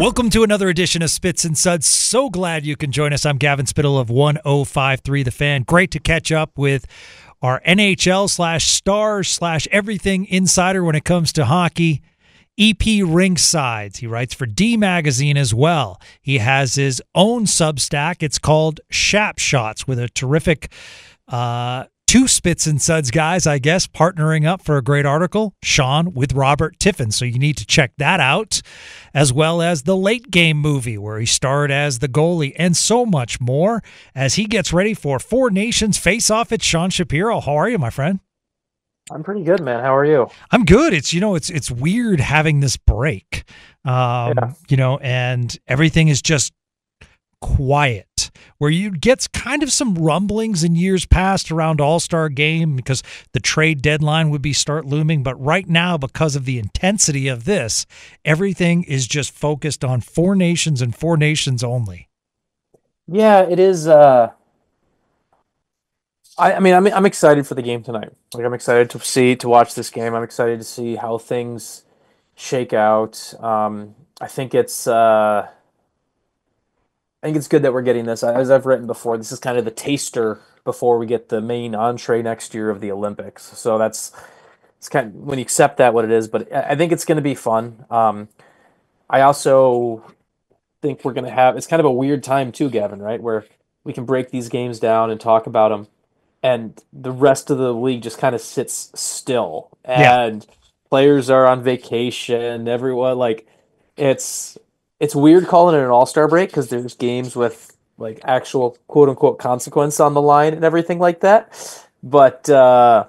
Welcome to another edition of Spits and Suds. So glad you can join us. I'm Gavin Spittle of 105.3 The Fan. Great to catch up with our NHL / stars / everything insider when it comes to hockey. EP Ringsides. He writes for D Magazine as well. He has his own Substack. It's called Shap Shots, with a terrific two Spits and Suds guys, I guess, partnering up for a great article. Sean with Robert Tiffin. So you need to check that out, as well as the Late Game movie where he starred as the goalie, and so much more as he gets ready for Four Nations face-off. It's Sean Shapiro. How are you, my friend? I'm pretty good, man. How are you? I'm good. It's weird having this break, and everything is just quiet, where you get kind of some rumblings in years past around All-Star Game because the trade deadline would be start looming. But right now, because of the intensity of this, everything is just focused on Four Nations and Four Nations only. Yeah, it is. I'm excited for the game tonight. Like, I'm excited to watch this game. I'm excited to see how things shake out. I think it's good that we're getting this. As I've written before, this is kind of the taster before we get the main entree next year of the Olympics. So it's kind of, when you accept that, what it is. But I think it's going to be fun. I also think we're going to have, it's kind of a weird time too, Gavin, right? Where we can break these games down and talk about them, and the rest of the league just kind of sits still. And players are on vacation. Everyone, like, it's weird calling it an all-star break because there's games with like actual quote-unquote consequence on the line and everything like that. But I'm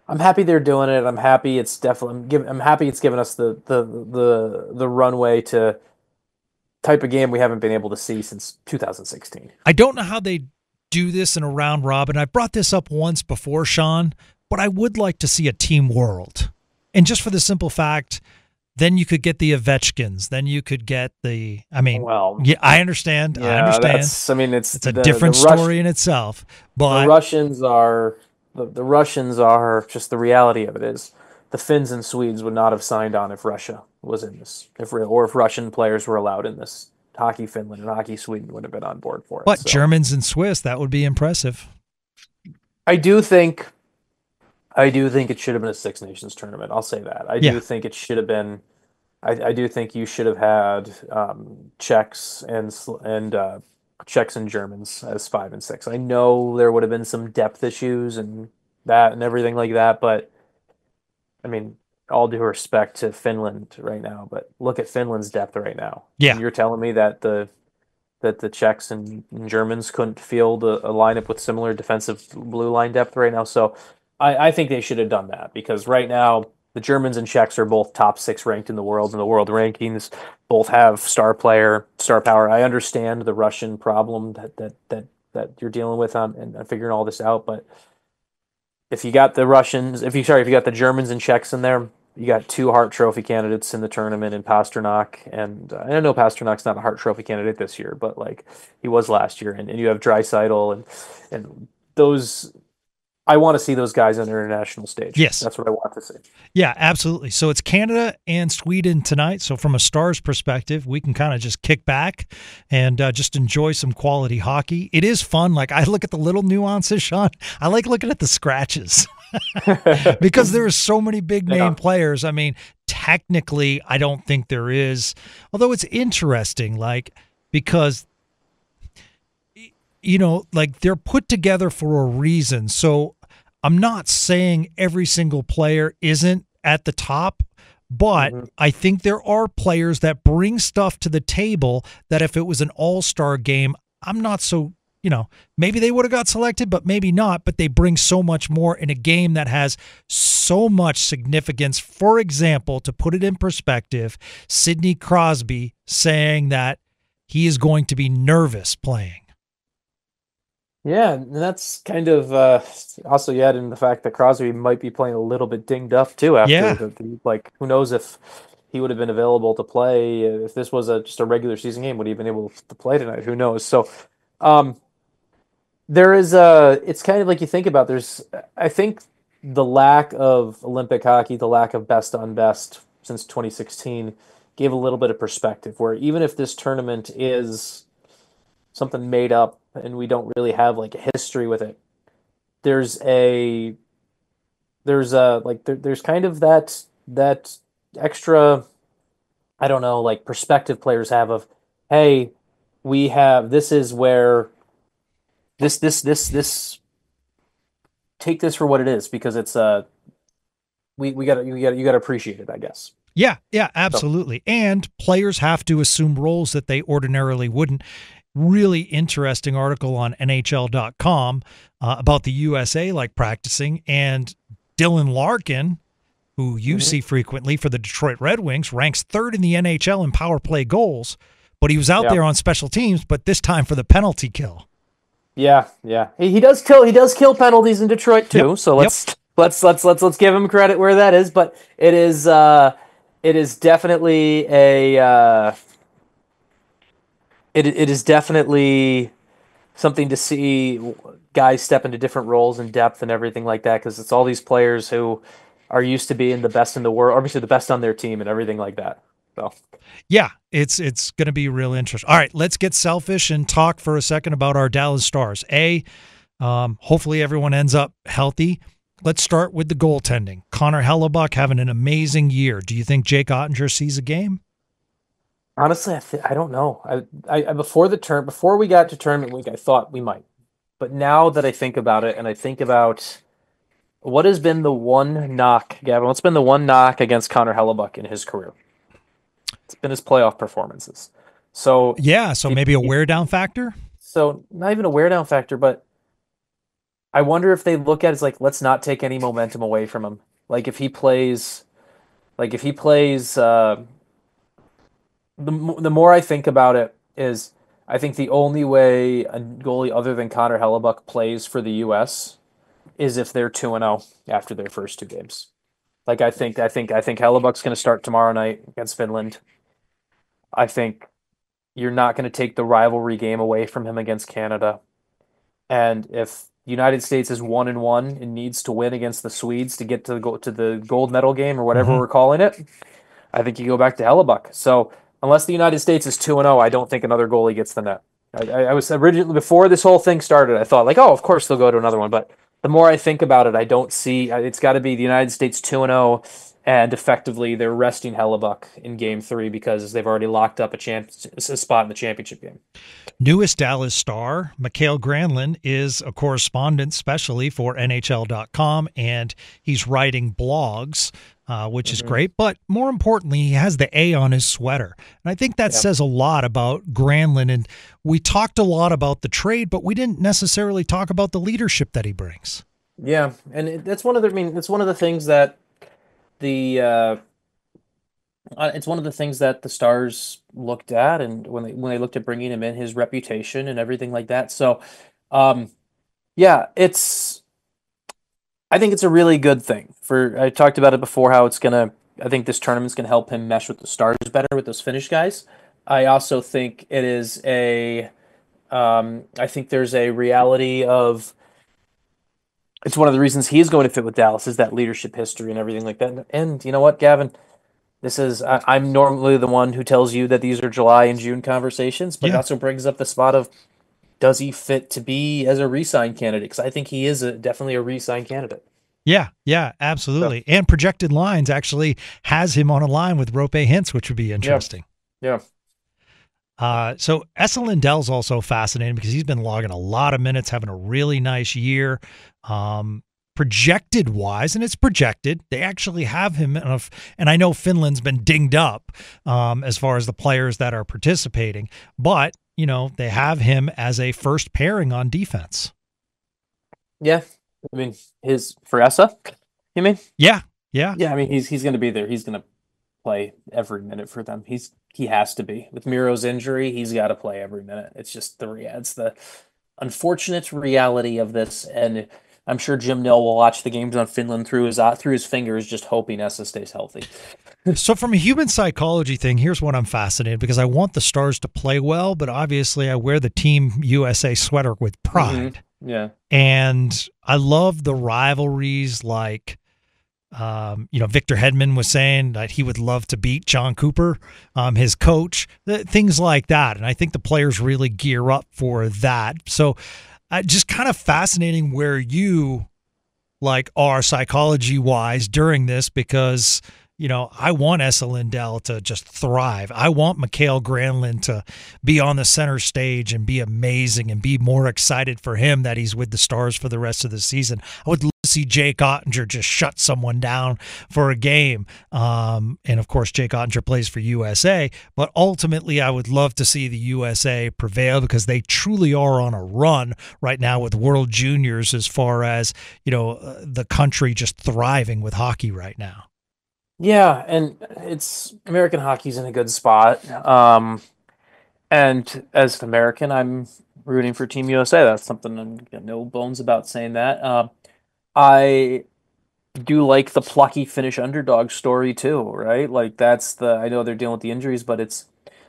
happy they're doing it. I'm happy I'm happy it's given us the runway to type of game we haven't been able to see since 2016. I don't know how they do this in a round robin. I brought this up once before, Sean, but I would like to see a team world. And just for the simple fact, then you could get the Ovechkins. Then you could get I understand. Yeah, I understand. It's a different story in itself. But the Russians are just the reality of it is the Finns and Swedes would not have signed on if Russia was in this, if Russian players were allowed in this. Hockey Finland and Hockey Sweden would have been on board for it. But so. Germans and Swiss, that would be impressive. I do think it should have been a Six Nations tournament. I'll say that. I do think it should have been. I do think you should have had Czechs and Czechs and Germans as 5 and 6. I know there would have been some depth issues and that and everything like that, but I mean, all due respect to Finland right now, but look at Finland's depth right now. Yeah, and you're telling me that the Czechs and Germans couldn't field a lineup with similar defensive blue line depth right now. So I think they should have done that, because right now the Germans and Czechs are both top 6 ranked in the world rankings. Both have star power. I understand the Russian problem that you're dealing with and figuring all this out, but if you got if you got the Germans and Czechs in there, you got 2 Hart Trophy candidates in the tournament in Pasternak, and I know Pasternak's not a Hart Trophy candidate this year, but like he was last year, and you have Draisaitl and those. I want to see those guys on the international stage. Yes. That's what I want to see. Yeah, absolutely. So it's Canada and Sweden tonight. So from a Stars perspective, we can kind of just kick back and just enjoy some quality hockey. It is fun. Like, I look at the little nuances, Sean. I like looking at the scratches because there are so many big name players. I mean, technically, I don't think there is, although it's interesting, like, because like, they're put together for a reason. So I'm not saying every single player isn't at the top, but I think there are players that bring stuff to the table that if it was an all-star game, I'm not so, maybe they would have got selected, but maybe not. But they bring so much more in a game that has so much significance. For example, to put it in perspective, Sidney Crosby saying that he is going to be nervous playing. Yeah, and that's kind of also you add in the fact that Crosby might be playing a little bit dinged up too after like, who knows if he would have been available to play if this was just a regular season game. Would he have been able to play tonight? Who knows? So there is it's kind of like you think about, I think the lack of Olympic hockey, the lack of best on best since 2016 gave a little bit of perspective where even if this tournament is something made up and we don't really have like a history with it, there's a there's kind of that extra, I don't know, like perspective players have of, hey, we have, this is where this take this for what it is, because it's we got you got to appreciate it, I guess. Yeah, absolutely. And players have to assume roles that they ordinarily wouldn't. Really interesting article on NHL.com about the USA like practicing, and Dylan Larkin, who you see frequently for the Detroit Red Wings, ranks third in the NHL in power play goals, but he was out there on special teams, but this time for the penalty kill. Yeah. He does kill penalties in Detroit too. So let's give him credit where that is. But it is definitely it is definitely something to see guys step into different roles and depth and everything like that, because it's all these players who are used to being the best in the world, obviously the best on their team and everything like that. So yeah, it's going to be real interesting. All right, let's get selfish and talk for a second about our Dallas Stars. Hopefully everyone ends up healthy. Let's start with the goaltending. Connor Hellebuyck having an amazing year. Do you think Jake Ottinger sees a game? Honestly, I don't know. I before we got to tournament week, I thought we might. But now that I think about it, and I think about what has been the one knock, Gavin, what's been the one knock against Connor Hellebuyck in his career? It's been his playoff performances. So maybe a wear down factor? So not even a wear down factor, but I wonder if they look at it as like, let's not take any momentum away from him. Like if he plays the more I think about it is, I think the only way a goalie other than Connor Hellebuyck plays for the U.S. is if they're 2-0 after their first two games. Like I think Hellebuck's going to start tomorrow night against Finland. I think you're not going to take the rivalry game away from him against Canada. And if the United States is 1-1 and needs to win against the Swedes to get to the gold medal game or whatever we're calling it, I think you go back to Hellebuyck. So unless the United States is 2-0, I don't think another goalie gets the net. I was originally, before this whole thing started, I thought like, oh, of course they'll go to another one. But the more I think about it, I don't see, it's got to be the United States 2-0, and effectively they're resting Hellebuyck in Game 3 because they've already locked up a spot in the championship game. Newest Dallas Star, Mikael Granlund, is a correspondent specially for NHL.com, and he's writing blogs, which is great. But more importantly, he has the A on his sweater. And I think that says a lot about Granlund. And we talked a lot about the trade, but we didn't necessarily talk about the leadership that he brings. Yeah, and that's one of the things that it's one of the things that the Stars looked at, and when they looked at bringing him in, his reputation and everything like that. So, I think it's a really good thing. I talked about it before, how I think this tournament's gonna help him mesh with the Stars better, with those Finnish guys. I also think it is I think there's a reality of, it's one of the reasons he's going to fit with Dallas is that leadership history and everything like that. And you know what, Gavin? I'm normally the one who tells you that these are July and June conversations, but it also brings up the spot of, does he fit to be as a re-sign candidate? Because I think he is definitely a re-sign candidate. Yeah, absolutely. So, and Projected Lines actually has him on a line with Roope Hintz, which would be interesting. Yeah. So Esa Lindell's also fascinating because he's been logging a lot of minutes, having a really nice year. Projected wise, and it's projected, they actually have him enough, and I know Finland's been dinged up as far as the players that are participating, but they have him as a first pairing on defense. Yeah, I mean, for Esa, you mean? Yeah. I mean, he's going to be there. He's going to play every minute for them. He has to be. With Miro's injury, he's got to play every minute. It's just the unfortunate reality of this, and I'm sure Jim Nill will watch the games on Finland through his fingers, just hoping Esa stays healthy. So from a human psychology thing, here's what I'm fascinated, because I want the Stars to play well, but obviously I wear the Team USA sweater with pride. Yeah. And I love the rivalries like Victor Hedman was saying that he would love to beat John Cooper, his coach, things like that. And I think the players really gear up for that. So just kind of fascinating where you are psychology wise during this, because I want Esa Lindell to just thrive. I want Mikael Granlund to be on the center stage and be amazing and be more excited for him that he's with the Stars for the rest of the season. I would love to see Jake Ottinger just shut someone down for a game. And of course, Jake Ottinger plays for USA, but ultimately I would love to see the USA prevail, because they truly are on a run right now with World Juniors, as far as, the country just thriving with hockey right now. Yeah, and it's American hockey's in a good spot. And as an American, I'm rooting for Team USA. That's something I'm got no bones about saying that. I do like the plucky Finnish underdog story too, right? Like I know they're dealing with the injuries, but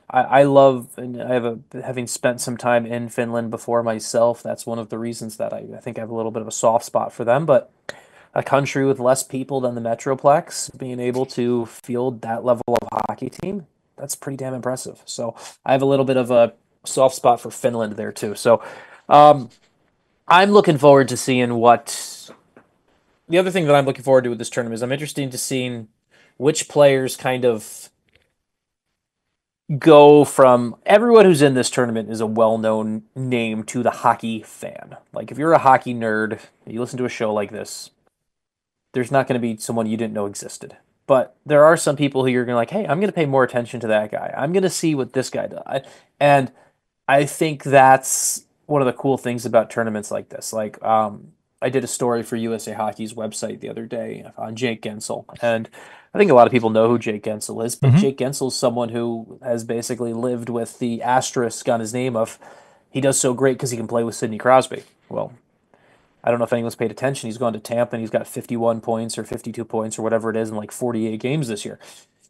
I love, and having spent some time in Finland before myself, that's one of the reasons that I think I have a little bit of a soft spot for them. But a country with less people than the Metroplex being able to field that level of hockey team, that's pretty damn impressive. So I have a little bit of a soft spot for Finland there too. So um, I'm looking forward to seeing what the other thing that I'm looking forward to with this tournament is I'm interested to seeing which players kind of go from everyone who's in this tournament is a well-known name to the hockey fan. Like if you're a hockey nerd, you listen to a show like this, there's not going to be someone you didn't know existed. But there are some people who you're going to like, hey, I'm going to pay more attention to that guy. I'm going to see what this guy does. And I think that's one of the cool things about tournaments like this. Like, I did a story for USA Hockey's website the other day on Jake Gensel. And I think a lot of people know who Jake Gensel is, but Jake Gensel is someone who has basically lived with the asterisk on his name of he does so great because he can play with Sidney Crosby. Well, I don't know if anyone's paid attention. He's gone to Tampa and he's got 51 points or 52 points or whatever it is in like 48 games this year.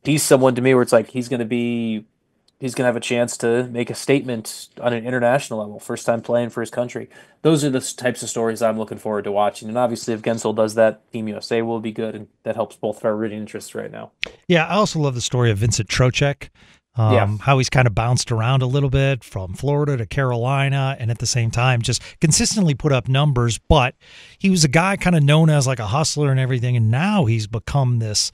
He's someone to me where it's like he's going to have a chance to make a statement on an international level, first time playing for his country. Those are the types of stories I'm looking forward to watching. And obviously, if Gensel does that, Team USA will be good, and that helps both of our rooting interests right now. Yeah, I also love the story of Vincent Trocheck. How he's kind of bounced around a little bit from Florida to Carolina, and at the same time just consistently put up numbers. But he was a guy kind of known as like a hustler and everything, and now he's become this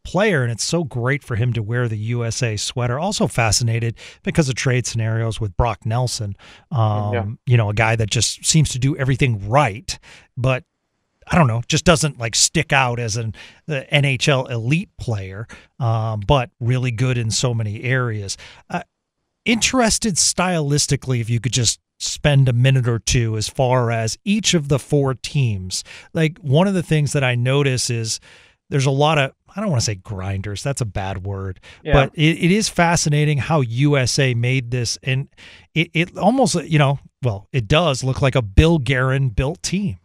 player, and it's so great for him to wear the USA sweater. Also fascinated because of trade scenarios with Brock Nelson, a guy that just seems to do everything right, but I don't know, just doesn't like stick out as an NHL elite player, but really good in so many areas. Interested stylistically, if you could just spend a minute or two as far as each of the four teams. Like one of the things that I notice is there's a lot of, I don't want to say grinders, that's a bad word, but it is fascinating how USA made this, and it almost, it does look like a Bill Guerin built team.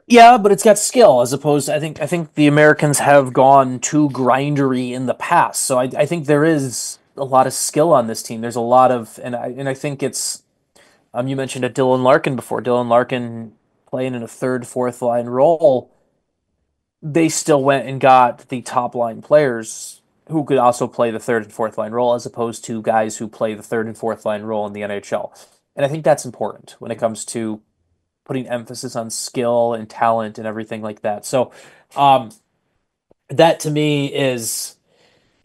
Yeah, but it's got skill as opposed to, I think the Americans have gone too grindery in the past. So I think there is a lot of skill on this team. There's a lot of, and I think it's, you mentioned a Dylan Larkin before. Dylan Larkin playing in a third, fourth line role. They still went and got the top line players who could also play the third and fourth line role, as opposed to guys who play the third and fourth line role in the NHL. And I think that's important when it comes to putting emphasis on skill and talent and everything like that. So that to me is,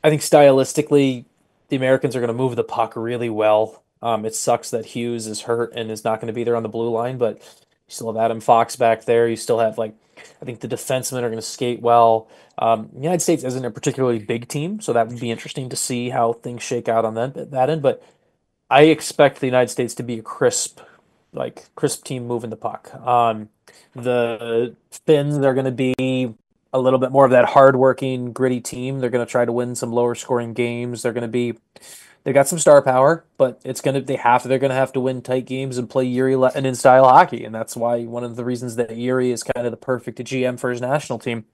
I think stylistically, the Americans are going to move the puck really well. It sucks that Hughes is hurt and is not going to be there on the blue line, but you still have Adam Fox back there. You still have, I think the defensemen are going to skate well. The United States isn't a particularly big team, so that would be interesting to see how things shake out on that end. But I expect the United States to be a crisp team moving the puck. The Finns, they're going to be a little bit more of that hardworking, gritty team. They're going to try to win some lower scoring games. They got some star power, but they're going to have to win tight games and play Yuri Lehtinen style hockey, and that's why one of the reasons that Yuri is kind of the perfect GM for his national team.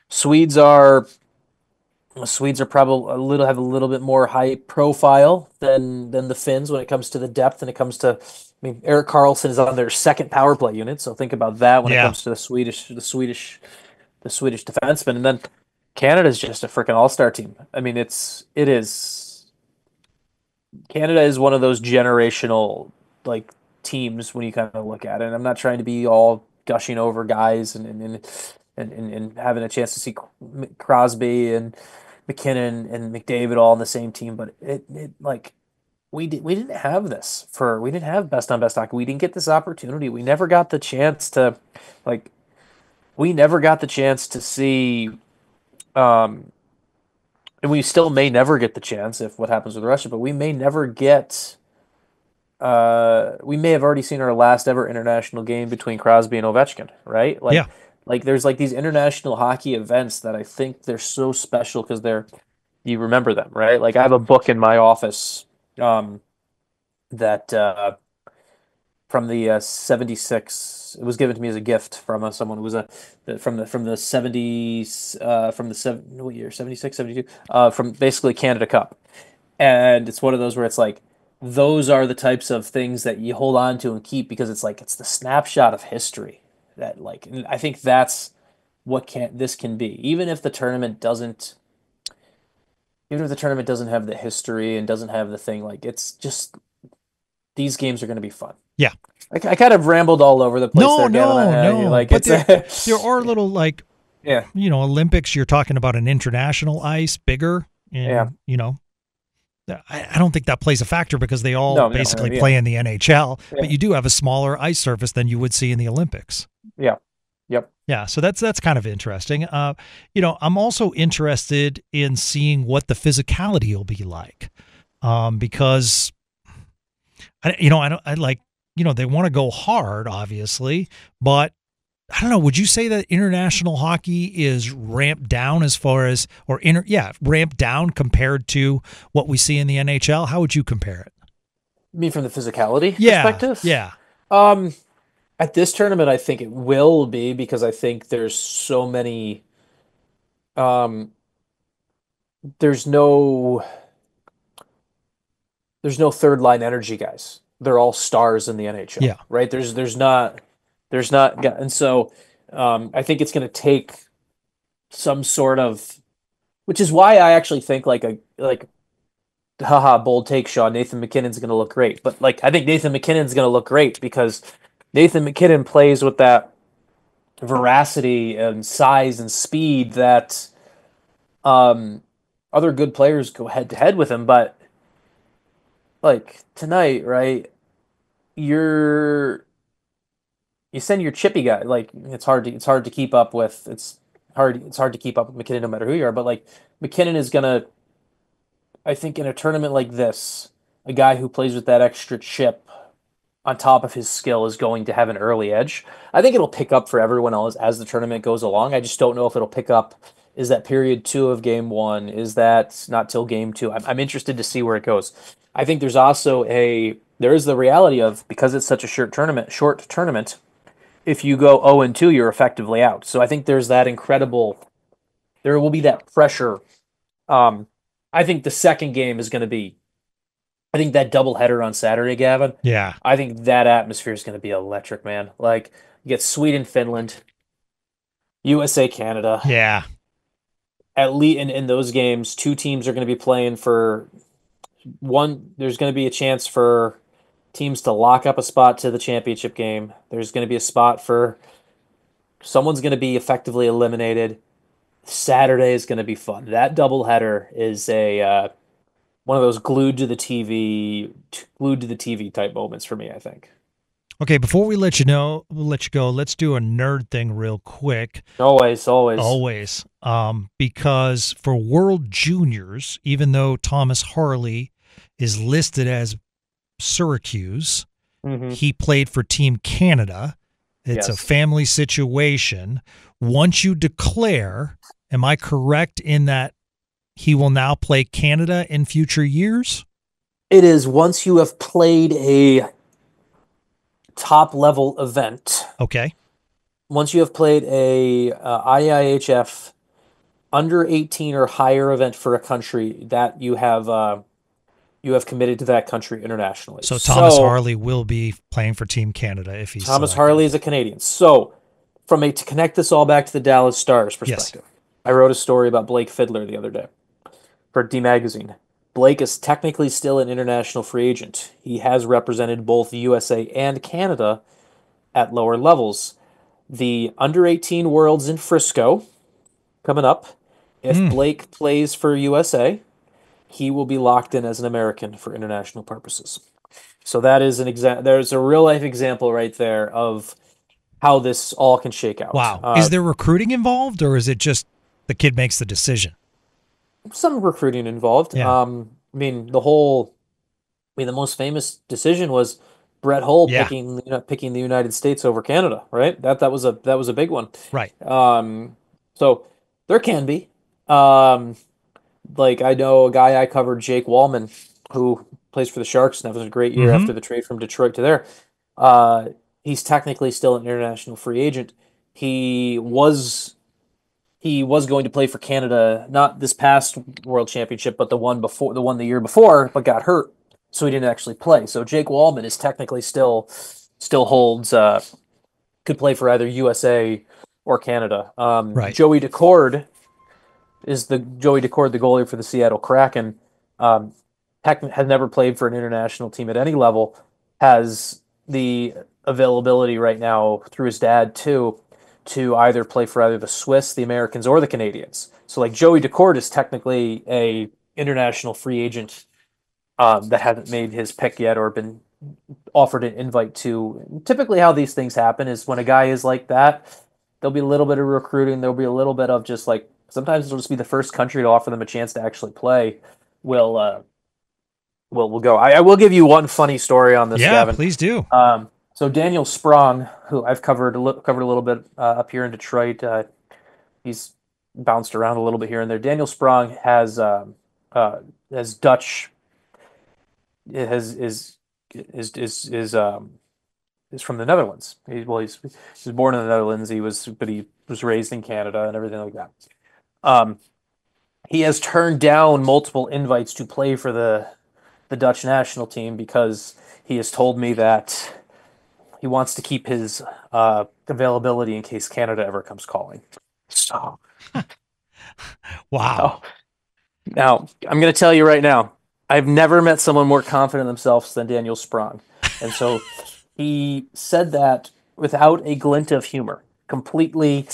Swedes are probably have a little bit more high profile than the Finns when it comes to the depth, and it comes to, Erik Karlsson is on their second power play unit, so think about that when it comes to the Swedish the Swedish defenseman, and then Canada's just a freaking all-star team. I mean, it is Canada is one of those generational like teams when you kind of look at it. And I'm not trying to be all gushing over guys and having a chance to see Crosby and McKinnon and McDavid all on the same team, but it like we didn't have this for we didn't have best on best hockey. We didn't get this opportunity. We never got the chance to like we never got the chance to see um and we still may never get the chance if what happens with Russia, but we may never get we may have already seen our last ever international game between Crosby and Ovechkin, right? Yeah. Like there's like these international hockey events that I think they're so special because you remember them, right? Like I have a book in my office um that from the 76. It was given to me as a gift from someone who was from the 70s from the what year 76 72 from basically Canada Cup. And it's one of those where it's like those are the types of things that you hold on to and keep because it's like it's the snapshot of history that like and I think that's what can be. Even if the tournament doesn't have the history and doesn't have the thing, like it's just these games are going to be fun. Yeah. I kind of rambled all over the place No, there, Gavin. no. Like But it's there are little like, yeah, Olympics. You're talking about an international ice, bigger, and I don't think that plays a factor because they all basically play in the NHL. Yeah. But you do have a smaller ice surface than you would see in the Olympics. Yeah. Yep. Yeah, so that's kind of interesting. I'm also interested in seeing what the physicality will be like, because they want to go hard, obviously, but I don't know. Would you say that international hockey is ramped down ramped down compared to what we see in the NHL? How would you compare it? You mean from the physicality perspective? Yeah. At this tournament, I think it will be because I think there's so many. There's no third line energy guys. They're all stars in the NHL. Yeah. Right. There's not, and so I think it's going to take some sort of, which is why I actually think haha, bold take, Sean. Nathan McKinnon's going to look great, but like I think Nathan McKinnon's going to look great because Nathan McKinnon plays with that veracity and size and speed that other good players go head to head with him. But like tonight, right? You send your chippy guy. Like it's hard to keep up with. It's hard to keep up with McKinnon no matter who you are. But like McKinnon is gonna, I think, in a tournament like this, a guy who plays with that extra chip on top of his skill is going to have an early edge. I think it'll pick up for everyone else as the tournament goes along. I just don't know if it'll pick up. Is that period 2 of game 1? Is that not till game 2? I'm interested to see where it goes. I think there's also there is the reality of because it's such a short tournament. If you go 0-2, you're effectively out. So I think there's that there will be that pressure. I think the second game is going to be. I think that doubleheader on Saturday, Gavin. Yeah. I think that atmosphere is going to be electric, man. Like, you get Sweden, Finland, USA, Canada. Yeah. At least in those games, 2 teams are going to be playing for one. There's going to be a chance for teams to lock up a spot to the championship game. There's going to be a spot for someone's going to be effectively eliminated. Saturday is going to be fun. That doubleheader is one of those glued to the TV type moments for me, I think. Okay, before we'll let you go, let's do a nerd thing real quick. Always. Because for World Juniors, even though Thomas Harley is listed as Syracuse, he played for Team Canada. It's a family situation. Once you declare, am I correct in that he will now play Canada in future years? It is once you have played a top level event. Okay. Once you have played a IIHF under 18 or higher event for a country that you have committed to that country internationally. So Thomas Harley will be playing for Team Canada if he's Thomas selected. Harley is a Canadian. So to connect this all back to the Dallas Stars Yes. perspective, I wrote a story about Blake Fiddler the other day for D Magazine. Blake is technically still an international free agent. He has represented both the USA and Canada at lower levels. The under 18 Worlds in Frisco coming up. If Blake plays for USA, he will be locked in as an American for international purposes. So that is there's a real life example right there of how this all can shake out. Wow. Is there recruiting involved, or is it just the kid makes the decision? Some recruiting involved. Yeah. I mean, the most famous decision was Brett Hull Yeah. picking the United States over Canada, right? That was a big one. Right. So there can be. Like I know a guy I covered, Jake Wallman, who plays for the Sharks, and that was a great year after the trade from Detroit to there. He's technically still an international free agent. He was going to play for Canada, not this past World Championship, but the one the year before, but got hurt, so he didn't actually play. So Jake Wallman is technically still holds could play for either USA or Canada. Right. Joey Daccord, the goalie for the Seattle Kraken. Has never played for an international team at any level. Has the availability right now through his dad too to either play for either the Swiss, the Americans, or the Canadians. So like Joey Daccord is technically a international free agent that hasn't made his pick yet or been offered an invite to. Typically how these things happen is when a guy is like that, there'll be a little bit of recruiting, there'll be a little bit of just like, sometimes it'll just be the first country to offer them a chance to actually play will go. I will give you one funny story on this, Yeah, Gavin. please do. So Daniel Sprong, who I've covered a little bit up here in Detroit, he's bounced around a little bit here and there. Daniel Sprong has Dutch. Is from the Netherlands. He's born in the Netherlands. But he was raised in Canada and everything like that. He has turned down multiple invites to play for the Dutch national team because he has told me that he wants to keep his availability in case Canada ever comes calling. So, wow. Now, I'm going to tell you right now, I've never met someone more confident in themselves than Daniel Sprong. And so he said that without a glint of humor, completely.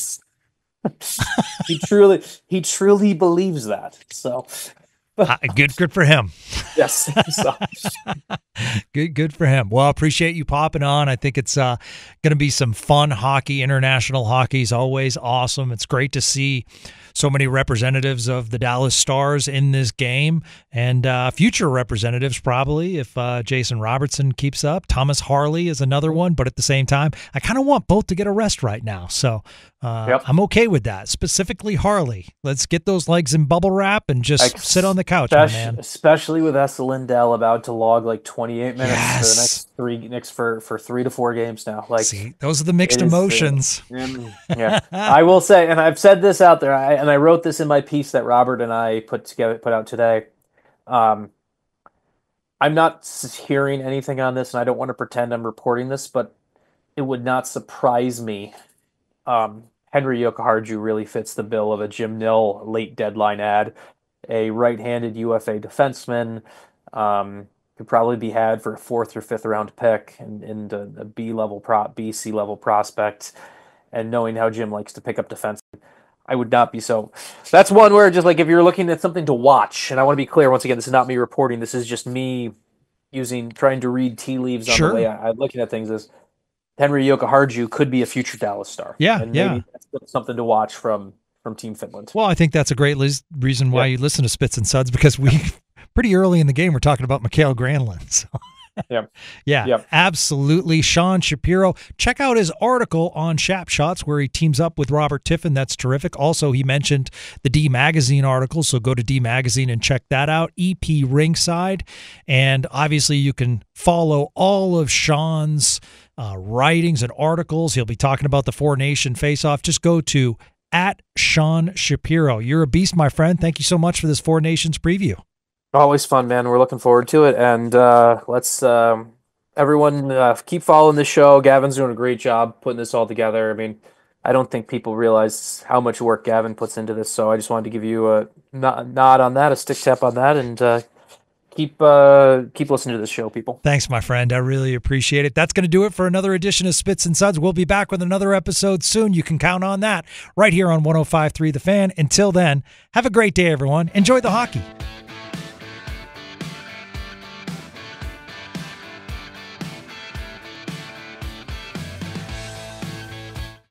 he truly believes that. So good for him. Yes. So. Good for him. Well, I appreciate you popping on. I think it's going to be some fun hockey. International hockey is always awesome. It's great to see so many representatives of the Dallas Stars in this game, and future representatives probably if Jason Robertson keeps up. Thomas Harley is another one, but at the same time, I kind of want both to get a rest right now. So I'm okay with that. Specifically Harley. Let's get those legs in bubble wrap and just sit on the couch, my man. Especially with Esa Lindell about to log like 28 minutes for the next 3 to 4 games now. Like, see, those are the mixed emotions. Yeah, I will say, and I've said this out there, and I wrote this in my piece that Robert and I put out today. I'm not hearing anything on this, and I don't want to pretend I'm reporting this, but it would not surprise me. Henry Jokiharju really fits the bill of a Jim Nill late deadline ad. A right-handed UFA defenseman, could probably be had for a 4th or 5th round pick and a B, C level prospect. And knowing how Jim likes to pick up defense, I would not be so. That's one where just like if you're looking at something to watch, and I want to be clear once again, this is not me reporting. This is just me trying to read tea leaves on the way I'm looking at things. Is Henry Jokiharju could be a future Dallas Star. Yeah, and maybe that's something to watch from Team Finland. Well, I think that's a great reason why you listen to Spits and Suds, because we pretty early in the game we're talking about Mikael Granlund. So. Absolutely. Sean Shapiro, check out his article on Shap Shots where he teams up with Robert Tiffin. That's terrific. Also, he mentioned the D Magazine article, so go to D Magazine and check that out. EP Ringside, and obviously you can follow all of Sean's writings and articles. He'll be talking about the Four Nation Face-Off. Just go to @Sean Shapiro. You're a beast, my friend. Thank you so much for this Four Nations preview. Always fun, man. We're looking forward to it. And let's everyone keep following the show. Gavin's doing a great job putting this all together. I mean, I don't think people realize how much work Gavin puts into this. So I just wanted to give you a nod on that, a stick tap on that, and keep listening to this show, people. Thanks, my friend. I really appreciate it. That's going to do it for another edition of Spits and Suds. We'll be back with another episode soon. You can count on that right here on 105.3 The Fan. Until then, have a great day, everyone. Enjoy the hockey.